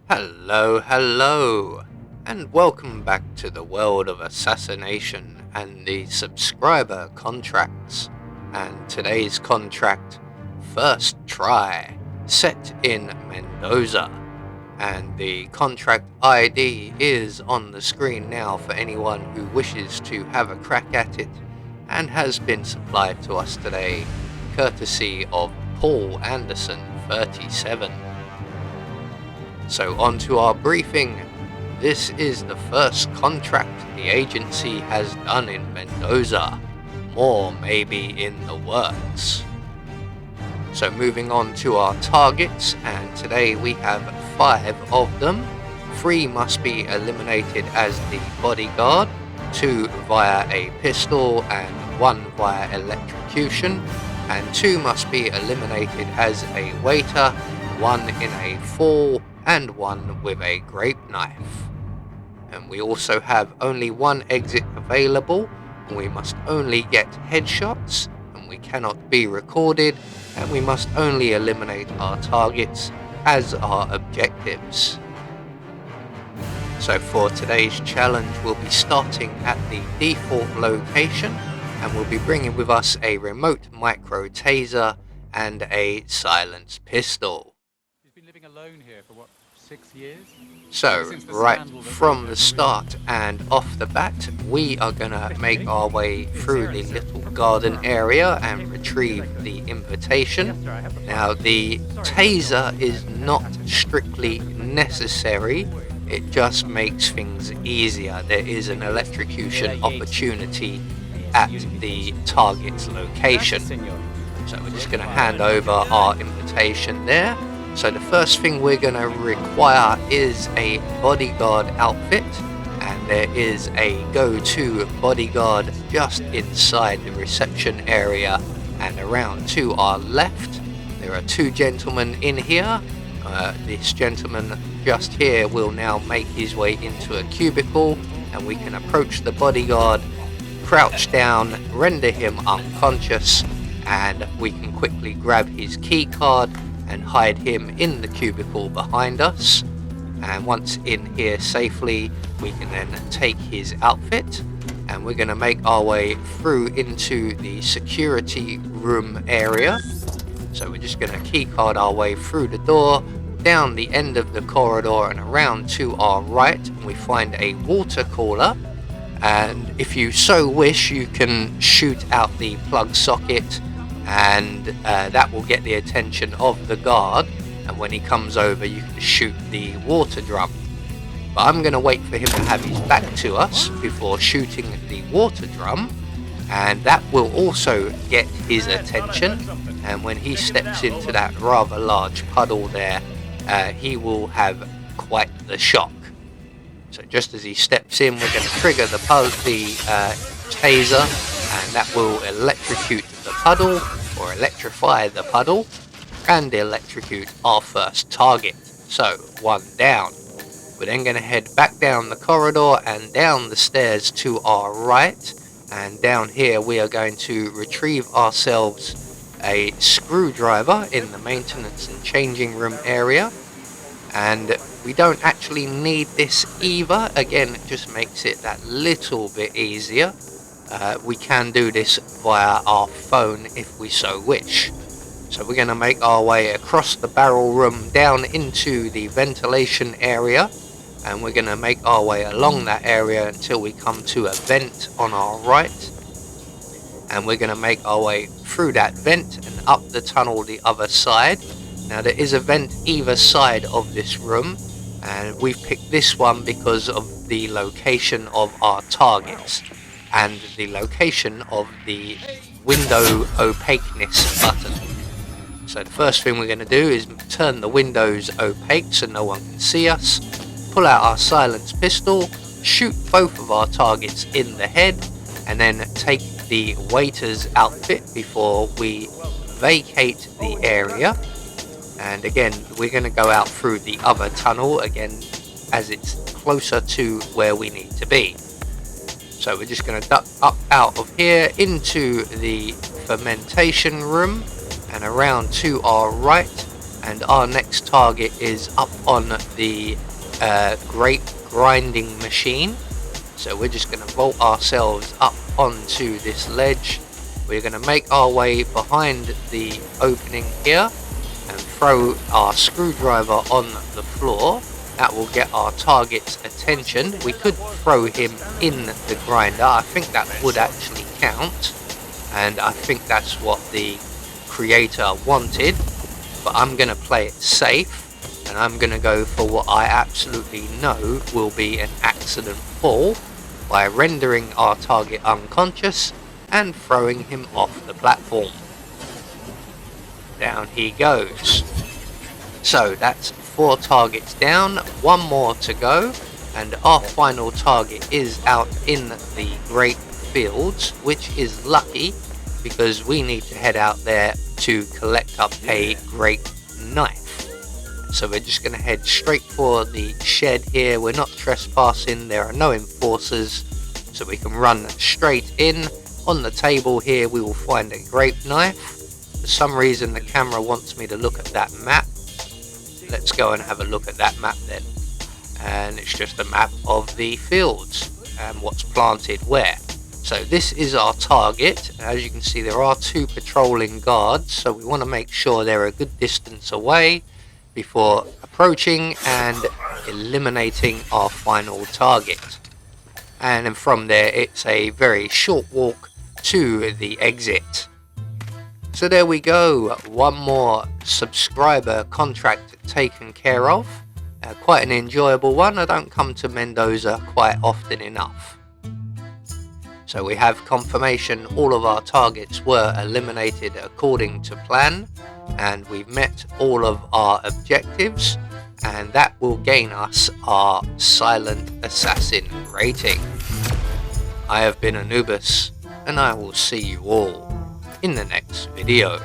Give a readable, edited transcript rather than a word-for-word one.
Hello, and welcome back to the world of assassination and the subscriber contracts. And today's contract, First Try, set in Mendoza. And the contract ID is on the screen now for anyone who wishes to have a crack at it, and has been supplied to us today, courtesy of Paul Anderson 37. So on to our briefing. This is the first contract the agency has done in Mendoza. More may be in the works. So moving on to our targets, and today we have 5 of them. 3 must be eliminated as the bodyguard, 2 via a pistol and 1 via electrocution, and 2 must be eliminated as a waiter, 1 in a fall, and 1 with a grape knife. And we also have only 1 exit available, and we must only get headshots, and we cannot be recorded, and we must only eliminate our targets as our objectives. So for today's challenge, we'll be starting at the default location, and we'll be bringing with us a remote micro taser and a silenced pistol. He's been living alone here for what, 6 years? So, right from the start and off the bat, we are going to make our way through the little garden area and retrieve the invitation. Now, the taser is not strictly necessary, it just makes things easier. There is an electrocution opportunity at the target's location. So we're just going to hand over our invitation there. So the first thing we're going to require is a bodyguard outfit, and there is a go-to bodyguard just inside the reception area, and around to our left there are 2 gentlemen in here. This gentleman just here will now make his way into a cubicle, and we can approach the bodyguard, crouch down, render him unconscious, and we can quickly grab his key card and hide him in the cubicle behind us. And once in here safely, we can then take his outfit, and we're going to make our way through into the security room area. So we're just going to keycard our way through the door, down the end of the corridor and around to our right, and we find a water cooler. And if you so wish, you can shoot out the plug socket, and that will get the attention of the guard, and when he comes over you can shoot the water drum. But I'm going to wait for him to have his back to us before shooting the water drum, and that will also get his attention, and when he steps into that rather large puddle there, he will have quite the shock. So just as he steps in, we're going to trigger the taser, and that will electrocute the puddle, or electrify the puddle, and electrocute our first target. So 1 down. We're then going to head back down the corridor and down the stairs to our right, and down here we are going to retrieve ourselves a screwdriver in the maintenance and changing room area. And we don't actually need this either, again it just makes it that little bit easier. We can do this via our phone if we so wish. So we're going to make our way across the barrel room down into the ventilation area, and we're going to make our way along that area until we come to a vent on our right, and we're going to make our way through that vent and up the tunnel the other side. Now there is a vent either side of this room, and we've picked this one because of the location of our targets and the location of the window opaqueness button. So the first thing we're going to do is turn the windows opaque so no one can see us, pull out our silenced pistol, shoot both of our targets in the head, and then take the waiter's outfit before we vacate the area. And again, we're going to go out through the other tunnel again, as it's closer to where we need to be. So we're just going to duck up out of here into the fermentation room and around to our right, and our next target is up on the great grinding machine. So we're just going to vault ourselves up onto this ledge. We're going to make our way behind the opening here and throw our screwdriver on the floor. That will get our target's attention. We could throw him in the grinder. I think that would actually count, and I think that's what the creator wanted, but I'm going to play it safe, and I'm going to go for what I absolutely know will be an accident fall by rendering our target unconscious and throwing him off the platform. Down he goes. So that's 4 targets down, 1 more to go, and our final target is out in the Great Fields, which is lucky because we need to head out there to collect up a great knife. So we're just going to head straight for the shed here. We're not trespassing, there are no enforcers, so we can run straight in. On the table here we will find a grape knife. For some reason the camera wants me to look at that map. Let's go and have a look at that map then. And it's just a map of the fields and what's planted where. So this is our target. As you can see, there are 2 patrolling guards, so we want to make sure they're a good distance away before approaching and eliminating our final target. And then from there it's a very short walk to the exit. So there we go, 1 more subscriber contract taken care of. Quite an enjoyable one. I don't come to Mendoza quite often enough. So we have confirmation all of our targets were eliminated according to plan, and we've met all of our objectives, and that will gain us our Silent Assassin rating. I have been Anubis, and I will see you all in the next video.